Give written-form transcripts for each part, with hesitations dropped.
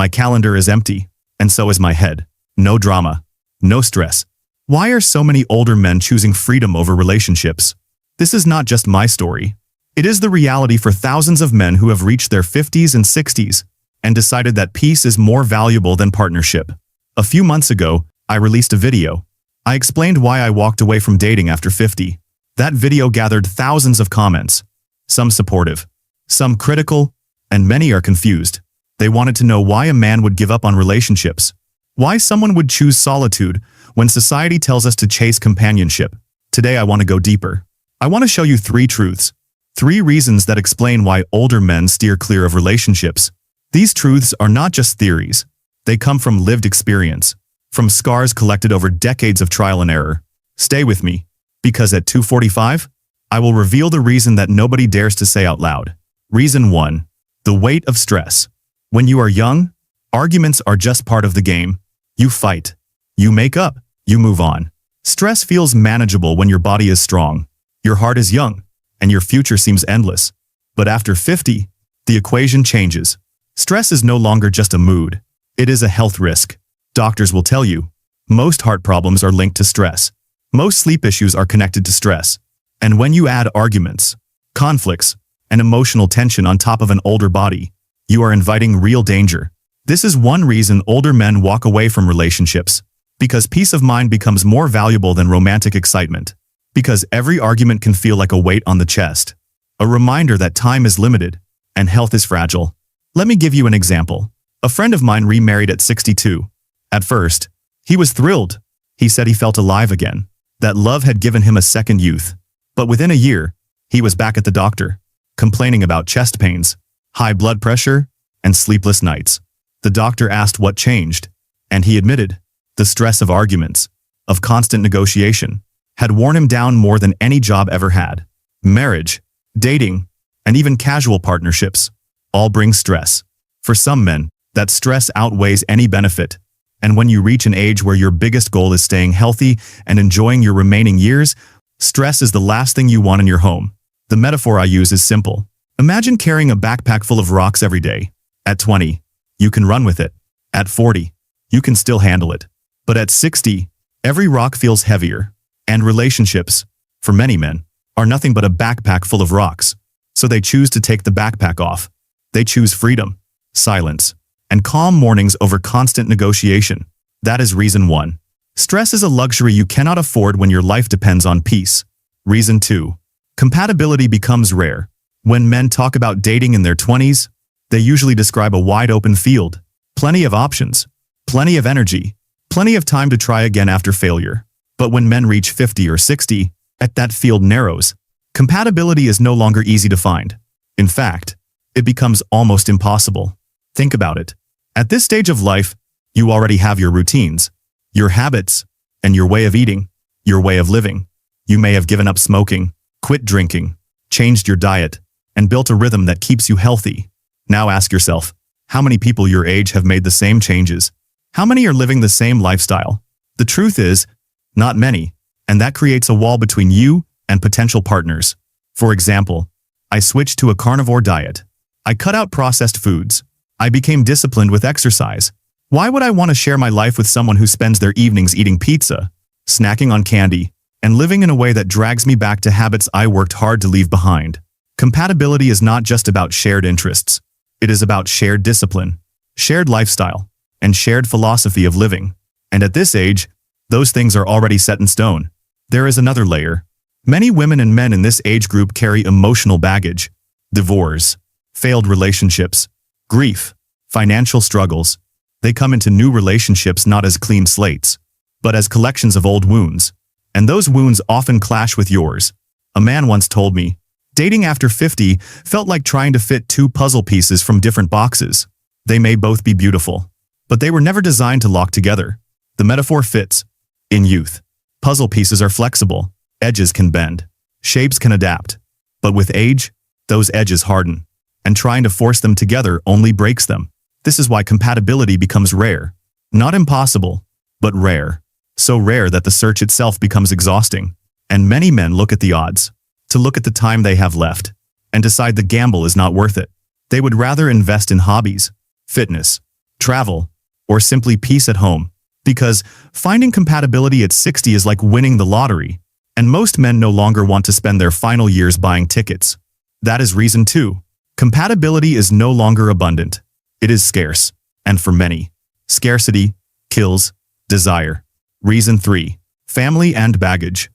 My calendar is empty, and so is my head. No drama. No stress. Why are so many older men choosing freedom over relationships? This is not just my story. It is the reality for thousands of men who have reached their 50s and 60s and decided that peace is more valuable than partnership. A few months ago, I released a video. I explained why I walked away from dating after 50. That video gathered thousands of comments. Some supportive, some critical, and many are confused. They wanted to know why a man would give up on relationships. Why someone would choose solitude when society tells us to chase companionship. Today I want to go deeper. I want to show you 3 truths. 3 reasons that explain why older men steer clear of relationships. These truths are not just theories. They come from lived experience, from scars collected over decades of trial and error. Stay with me, because at 2:45, I will reveal the reason that nobody dares to say out loud. Reason 1. The weight of stress. When you are young, arguments are just part of the game. You fight. You make up. You move on. Stress feels manageable when your body is strong. Your heart is young, and your future seems endless. But after 50, the equation changes. Stress is no longer just a mood. It is a health risk. Doctors will tell you, most heart problems are linked to stress. Most sleep issues are connected to stress. And when you add arguments, conflicts, and emotional tension on top of an older body, you are inviting real danger. This is one reason older men walk away from relationships. Because peace of mind becomes more valuable than romantic excitement. Because every argument can feel like a weight on the chest. A reminder that time is limited, and health is fragile. Let me give you an example. A friend of mine remarried at 62. At first, he was thrilled. He said he felt alive again. That love had given him a second youth. But within a year, he was back at the doctor, complaining about chest pains, high blood pressure, and sleepless nights. The doctor asked what changed, and he admitted, the stress of arguments, of constant negotiation, had worn him down more than any job ever had. Marriage, dating, and even casual partnerships all bring stress. For some men, that stress outweighs any benefit. And when you reach an age where your biggest goal is staying healthy and enjoying your remaining years, stress is the last thing you want in your home. The metaphor I use is simple. Imagine carrying a backpack full of rocks every day. At 20, you can run with it. At 40, you can still handle it. But at 60, every rock feels heavier. And relationships, for many men, are nothing but a backpack full of rocks. So they choose to take the backpack off. They choose freedom, silence, and calm mornings over constant negotiation. That is reason 1. Stress is a luxury you cannot afford when your life depends on peace. Reason 2. Compatibility becomes rare. When men talk about dating in their 20s, they usually describe a wide-open field, plenty of options, plenty of energy, plenty of time to try again after failure. But when men reach 50 or 60, that field narrows. Compatibility is no longer easy to find. In fact, it becomes almost impossible. Think about it. At this stage of life, you already have your routines, your habits, and your way of eating, your way of living. You may have given up smoking, quit drinking, changed your diet, and built a rhythm that keeps you healthy. Now ask yourself, how many people your age have made the same changes? How many are living the same lifestyle? The truth is, not many, and that creates a wall between you and potential partners. For example, I switched to a carnivore diet. I cut out processed foods. I became disciplined with exercise. Why would I want to share my life with someone who spends their evenings eating pizza, snacking on candy, and living in a way that drags me back to habits I worked hard to leave behind? Compatibility is not just about shared interests. It is about shared discipline, shared lifestyle, and shared philosophy of living. And at this age, those things are already set in stone. There is another layer. Many women and men in this age group carry emotional baggage, divorce, failed relationships, grief, financial struggles. They come into new relationships not as clean slates, but as collections of old wounds. And those wounds often clash with yours. A man once told me, dating after 50 felt like trying to fit 2 puzzle pieces from different boxes. They may both be beautiful, but they were never designed to lock together. The metaphor fits. In youth, puzzle pieces are flexible, edges can bend, shapes can adapt. But with age, those edges harden, and trying to force them together only breaks them. This is why compatibility becomes rare. Not impossible, but rare. So rare that the search itself becomes exhausting. And many men look at the odds, to look at the time they have left, and decide the gamble is not worth it. They would rather invest in hobbies, fitness, travel, or simply peace at home. Because finding compatibility at 60 is like winning the lottery, and most men no longer want to spend their final years buying tickets. That is reason 2. Compatibility is no longer abundant. It is scarce, and for many, scarcity kills desire. Reason 3. Family and baggage.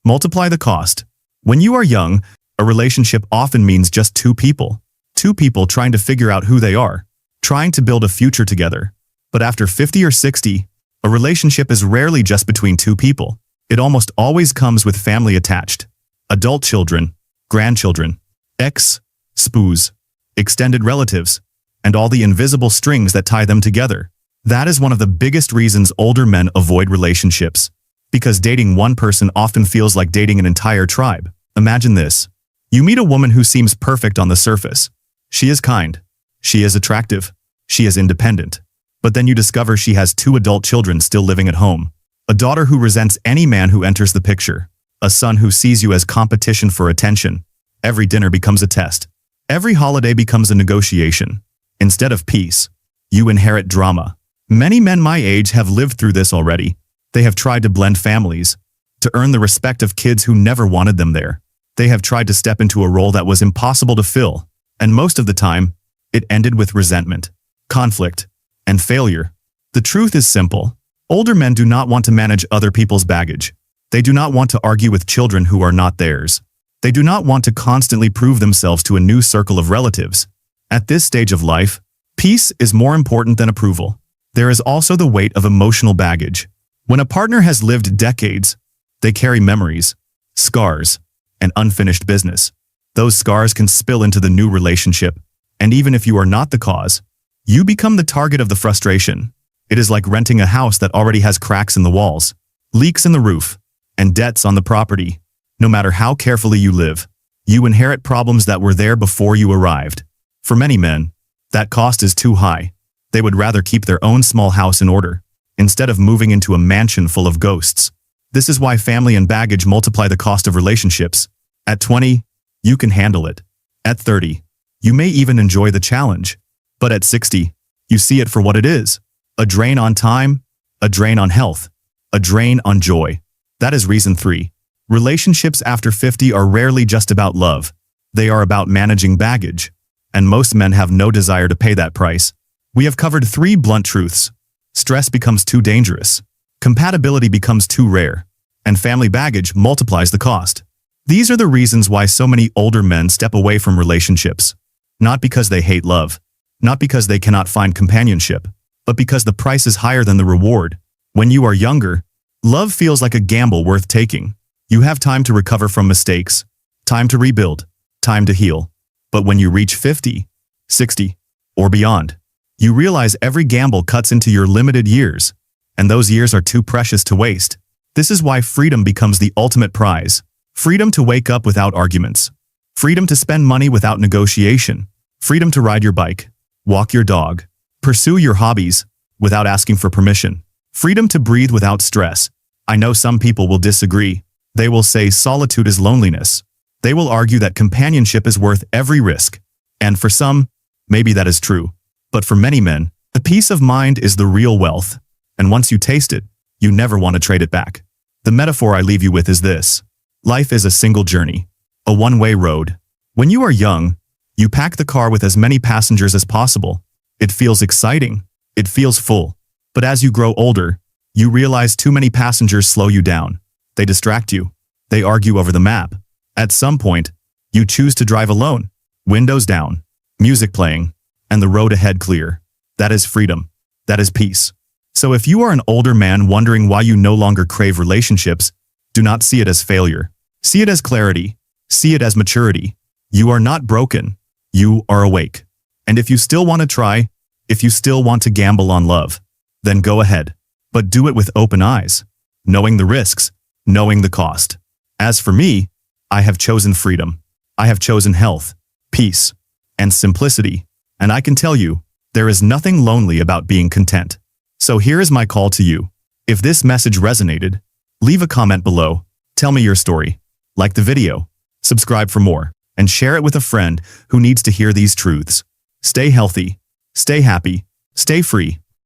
Multiply the cost. When you are young, a relationship often means just two people. Two people trying to figure out who they are, trying to build a future together. But after 50 or 60, a relationship is rarely just between two people. It almost always comes with family attached. Adult children, grandchildren, spouse, extended relatives, and all the invisible strings that tie them together. That is one of the biggest reasons older men avoid relationships. Because dating one person often feels like dating an entire tribe. Imagine this. You meet a woman who seems perfect on the surface. She is kind. She is attractive. She is independent. But then you discover she has 2 adult children still living at home. A daughter who resents any man who enters the picture. A son who sees you as competition for attention. Every dinner becomes a test. Every holiday becomes a negotiation. Instead of peace, you inherit drama. Many men my age have lived through this already. They have tried to blend families, to earn the respect of kids who never wanted them there. They have tried to step into a role that was impossible to fill, and most of the time, it ended with resentment, conflict, and failure. The truth is simple. Older men do not want to manage other people's baggage. They do not want to argue with children who are not theirs. They do not want to constantly prove themselves to a new circle of relatives. At this stage of life, peace is more important than approval. There is also the weight of emotional baggage. When a partner has lived decades, they carry memories, scars, and unfinished business. Those scars can spill into the new relationship, and even if you are not the cause, you become the target of the frustration. It is like renting a house that already has cracks in the walls, leaks in the roof, and debts on the property. No matter how carefully you live, you inherit problems that were there before you arrived. For many men, that cost is too high. They would rather keep their own small house in order, instead of moving into a mansion full of ghosts. This is why family and baggage multiply the cost of relationships. At 20, you can handle it. At 30, you may even enjoy the challenge. But at 60, you see it for what it is. A drain on time, a drain on health, a drain on joy. That is reason 3. Relationships after 50 are rarely just about love. They are about managing baggage. And most men have no desire to pay that price. We have covered 3 blunt truths. Stress becomes too dangerous. Compatibility becomes too rare. And family baggage multiplies the cost. These are the reasons why so many older men step away from relationships. Not because they hate love. Not because they cannot find companionship. But because the price is higher than the reward. When you are younger, love feels like a gamble worth taking. You have time to recover from mistakes, time to rebuild, time to heal. But when you reach 50, 60, or beyond, you realize every gamble cuts into your limited years, and those years are too precious to waste. This is why freedom becomes the ultimate prize. Freedom to wake up without arguments. Freedom to spend money without negotiation. Freedom to ride your bike, walk your dog, pursue your hobbies without asking for permission. Freedom to breathe without stress. I know some people will disagree. They will say solitude is loneliness. They will argue that companionship is worth every risk. And for some, maybe that is true. But for many men, the peace of mind is the real wealth. And once you taste it, you never want to trade it back. The metaphor I leave you with is this. Life is a single journey, a one-way road. When you are young, you pack the car with as many passengers as possible. It feels exciting. It feels full. But as you grow older, you realize too many passengers slow you down. They distract you. They argue over the map. At some point, you choose to drive alone, windows down, music playing, and the road ahead clear. That is freedom. That is peace. So if you are an older man wondering why you no longer crave relationships, do not see it as failure. See it as clarity. See it as maturity. You are not broken. You are awake. And if you still want to try, if you still want to gamble on love, then go ahead. But do it with open eyes, knowing the risks, knowing the cost. As for me, I have chosen freedom. I have chosen health, peace, and simplicity. And I can tell you, there is nothing lonely about being content. So here is my call to you. If this message resonated, leave a comment below. Tell me your story. Like the video, subscribe for more, and share it with a friend who needs to hear these truths. Stay healthy, stay happy, Stay free.